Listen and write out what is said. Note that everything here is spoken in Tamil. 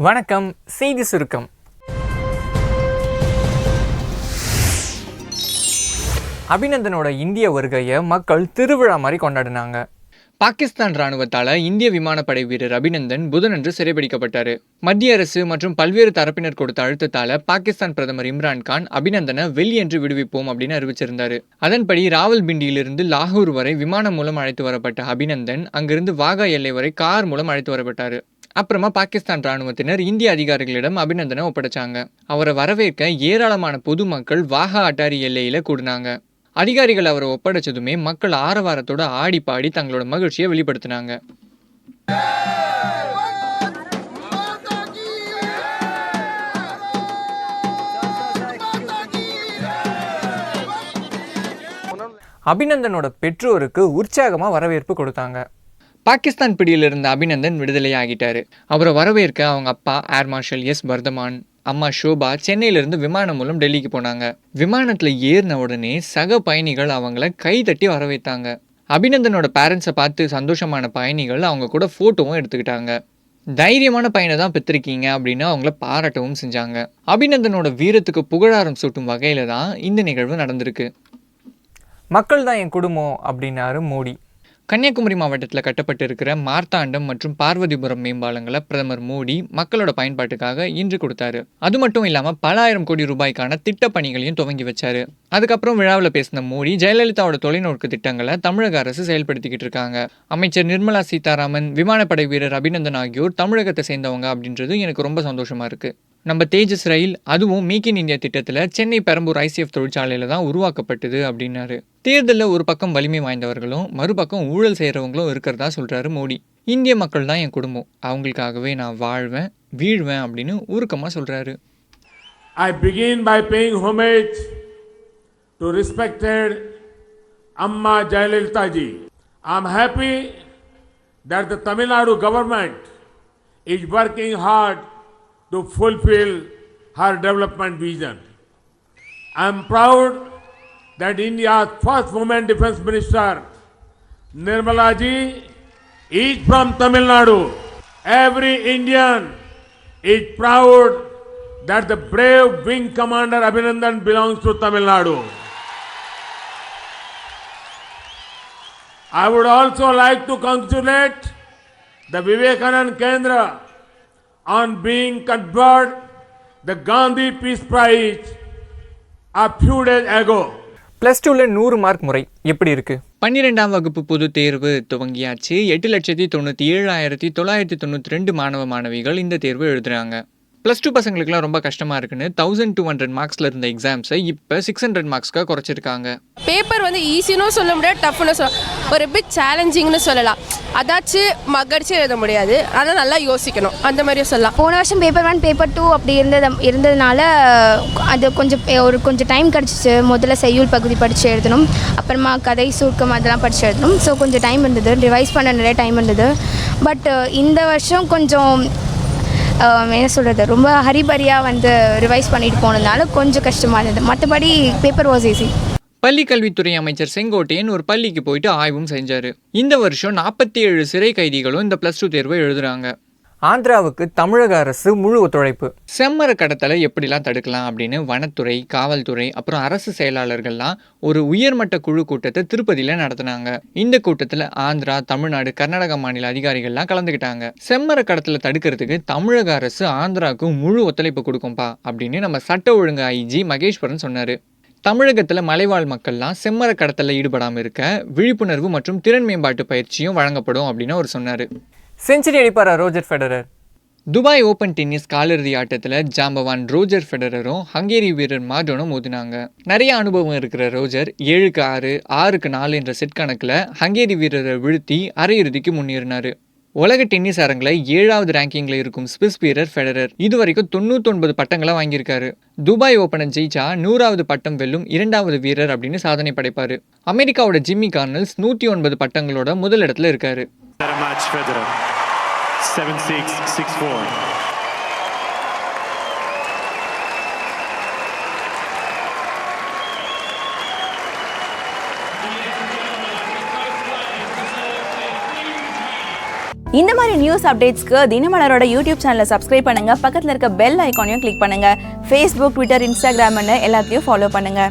வணக்கம். செய்தி சுருக்கம். அபிநந்தனோட இந்திய வருகையை மக்கள் திருவிழா மாதிரி கொண்டாடினாங்க. பாகிஸ்தான் ராணுவத்தால் இந்திய விமானப்படை வீரர் அபிநந்தன் புதனன்று சிறைபிடிக்கப்பட்டார். மத்திய அரசு மற்றும் பல்வேறு தரப்பினர் கொடுத்த அழுத்தத்தால் பாகிஸ்தான் பிரதமர் இம்ரான்கான் அபிநந்தனை வெளியென்று விடுவிப்போம் அப்படின்னு அறிவிச்சிருந்தார். அதன்படி ராவல்பிண்டியிலிருந்து லாகூர் வரை விமானம் மூலம் அழைத்து வரப்பட்ட அபிநந்தன் அங்கிருந்து வாகா எல்லை வரை கார் மூலம் அழைத்து வரப்பட்டார். அப்புறமா பாகிஸ்தான் ராணுவத்தினர் இந்திய அதிகாரிகளிடம் அபிநந்தனை ஒப்படைச்சாங்க. அவரை வரவேற்க ஏராளமான பொதுமக்கள் வாகா அட்டாரி எல்லையில கூடினாங்க. அதிகாரிகள் அவரை ஒப்படைச்சதுமே மக்கள் ஆரவாரத்தோட ஆடி பாடி தங்களோட மகிழ்ச்சியை வெளிப்படுத்தினாங்க. அபிநந்தனோட பெற்றோருக்கு உற்சாகமா வரவேற்பு கொடுத்தாங்க. பாகிஸ்தான் பிடியில் இருந்த அபிநந்தன் விடுதலை ஆகிட்டாரு. அவரை வரவேற்க அவங்க அப்பா ஏர் மார்ஷல் எஸ் வர்தமான், அம்மா ஷோபா சென்னையிலிருந்து விமானம் மூலம் டெல்லிக்கு போனாங்க. விமானத்தில் ஏறின உடனே சக பயணிகள் அவங்கள கை தட்டி வரவேற்றாங்க. அபிநந்தனோட பேரண்ட்ஸை பார்த்து சந்தோஷமான பயணிகள் அவங்க கூட ஃபோட்டோவும் எடுத்துக்கிட்டாங்க. தைரியமான பையனை தான் பெற்றிருக்கீங்க அப்படின்னு அவங்கள பாராட்டவும் செஞ்சாங்க. அபிநந்தனோட வீரத்துக்கு புகழாரம் சூட்டும் வகையில தான் இந்த நிகழ்வு நடந்திருக்கு. மக்கள் தான் என் குடும்பம் அப்படின்னாரு மோடி. கன்னியாகுமரி மாவட்டத்தில் கட்டப்பட்டு இருக்கிற மார்த்தாண்டம் மற்றும் பார்வதிபுரம் மேம்பாலங்களை பிரதமர் மோடி மக்களோட பயன்பாட்டுக்காக இன்று கொடுத்தாரு. அது மட்டும் இல்லாமல் பல ஆயிரம் கோடி ரூபாய்க்கான திட்ட பணிகளையும் துவங்கி வச்சாரு. அதுக்கப்புறம் விழாவில் பேசின மோடி ஜெயலலிதாவோட தொலைநோக்கு திட்டங்களை தமிழக அரசு செயல்படுத்திக்கிட்டு இருக்காங்க. அமைச்சர் நிர்மலா சீதாராமன், விமானப்படை வீரர் அபிநந்தன் ஆகியோர் தமிழகத்தை சேர்ந்தவங்க அப்படின்றது எனக்கு ரொம்ப சந்தோஷமா இருக்கு. நம்ம தேஜஸ் ரயில், அதுவும் மேக் இன் இந்தியா திட்டத்தில் சென்னை பெரம்பூர் ஐசிஎஃப் தொழிற்சாலையில் தான் உருவாக்கப்பட்டது அப்படின்னாரு. தேர்தலில் ஒரு பக்கம் வலிமை வாய்ந்தவர்களும் மறுபக்கம் ஊழல் செய்கிறவங்களும் இருக்கிறதா சொல்கிறாரு மோடி. இந்திய மக்கள் தான் என் குடும்பம், அவங்களுக்காகவே நான் வாழ்வேன் வீழ்வேன் அப்படின்னு உருக்கமாக சொல்கிறாரு. I begin by paying homage to respected Amma Jayalalitha ji. I am happy that the Tamil Nadu government is working hard to fulfill her development vision. I am proud that India's first woman defense minister, Nirmala ji, is from Tamil Nadu. Every Indian is proud that the brave wing commander Abhinandan belongs to Tamil Nadu. I would also like to congratulate the Vivekanand Kendra on being conferred the Gandhi Peace Prize a few days ago. +2ல 100 mark முறை எப்படி இருக்கு? 12ஆம் வகுப்பு பொது தேர்வு துவங்கியாச்சு. 8,97,992 மாணவ மாணவிகள் இந்த தேர்வு எழுதுறாங்க. +2 பசங்களுக்குலாம் ரொம்ப கஷ்டமாக இருக்குன்னு 1200 மார்க்ஸில் இருந்த எக்ஸாம்ஸை இப்போ 600 மார்க்ஸ்க்காக குறைச்சிருக்காங்க. பேப்பர் ஈஸின்னு சொல்ல முடியாது, டஃப்னு ஒரு பிட் சேலஞ்சிங்னு சொல்லலாம். அதாச்சு எழுத முடியாது, ஆனால் நல்லா யோசிக்கணும், அந்த மாதிரியும் சொல்லலாம். போன வருஷம் பேப்பர் 1 பேப்பர் 2 அப்படி இருந்ததுனால அது கொஞ்சம் டைம் கிடச்சிச்சு. முதல்ல செய்யுள் பகுதி படித்து எழுதணும், அப்புறமா கதை சுருக்கம் அதெல்லாம் படித்து எழுதணும். ஸோ கொஞ்சம் டைம் இருந்தது, ரிவைஸ் பண்ண நிறைய டைம் இருந்தது. பட் இந்த வருஷம் கொஞ்சம் என்ன சொல்கிறது, ரொம்ப ஹரிபரியாக ரிவைஸ் பண்ணிட்டு போனதுனால கொஞ்சம் கஷ்டமாக இருந்தது. மற்றபடி பேப்பர் வாஸ் ஈஸி. பள்ளி கல்வித்துறை அமைச்சர் செங்கோட்டையன் ஒரு பள்ளிக்கு போயிட்டு ஆய்வும் செஞ்சார். இந்த வருஷம் 47 சிறை கைதிகளும் இந்த +2 தேர்வை எழுதுறாங்க. ஆந்திராவுக்கு தமிழக அரசு முழு ஒத்துழைப்பு. செம்மர கடத்தலை எப்படிலாம் தடுக்கலாம் அப்படின்னு வனத்துறை, காவல்துறை, அப்புறம் அரசு செயலாளர்கள்லாம் ஒரு உயர்மட்ட குழு கூட்டத்தை திருப்பதியில் நடத்தினாங்க. இந்த கூட்டத்தில் ஆந்திரா, தமிழ்நாடு, கர்நாடகா மாநில அதிகாரிகள்லாம் கலந்துக்கிட்டாங்க. செம்மர கடத்தலை தடுக்கிறதுக்கு தமிழக அரசு ஆந்திராவுக்கு முழு ஒத்துழைப்பு கொடுக்கும்பா அப்படின்னு நம்ம சட்ட ஒழுங்கு ஐஜி மகேஸ்வரன் சொன்னார். தமிழகத்தில் மலைவாழ் மக்கள்லாம் செம்மர கடத்தலில் ஈடுபடாமல் இருக்க விழிப்புணர்வு மற்றும் திறன் மேம்பாட்டு பயிற்சியும் வழங்கப்படும் அப்படின்னு அவர் சொன்னார். செஞ்சுரி அடிப்பாரா Roger Federer? Dubai Open tennis காலிறுதி ஆட்டத்தில் ஜாம்பவான் ரோஜர் ஃபெடரரும் ஹங்கேரி வீரர் மாடோனும் மோதினாங்க. நிறைய அனுபவம் இருக்கிற ரோஜர் 7-6, 6-4 என்ற செட் கணக்கில் ஹங்கேரி வீரரை வீழ்த்தி அரையிறுதிக்கு முன்னேறினார். உலக டென்னிஸ் அரங்கில் 7வது ரேங்கிங்கில் இருக்கும் ஸ்விஸ் வீரர் ஃபெடரர் இதுவரைக்கும் 99 பட்டங்களை வாங்கியிருக்காரு. துபாய் ஓப்பனை ஜெயிச்சா 100வது பட்டம் வெல்லும் 2வது வீரர் அப்படின்னு சாதனை படைப்பார். அமெரிக்காவோட ஜிம்மி கார்னல்ஸ் 109 பட்டங்களோட முதலிடத்துல இருக்காரு. 7-6, 6-4. இந்த மாதிரி நியூஸ் அப்டேட்ஸ்க்கு தினமலரோட யூடியூப் சேனலை சப்ஸ்கிரைப் பண்ணுங்க, பக்கத்தில் இருக்க பெல் ஐக்கானையும் கிளிக் பண்ணுங்க. ஃபேஸ்புக், ட்விட்டர், இன்ஸ்டாகிராம்னு எல்லாத்தையும் ஃபாலோ பண்ணுங்க.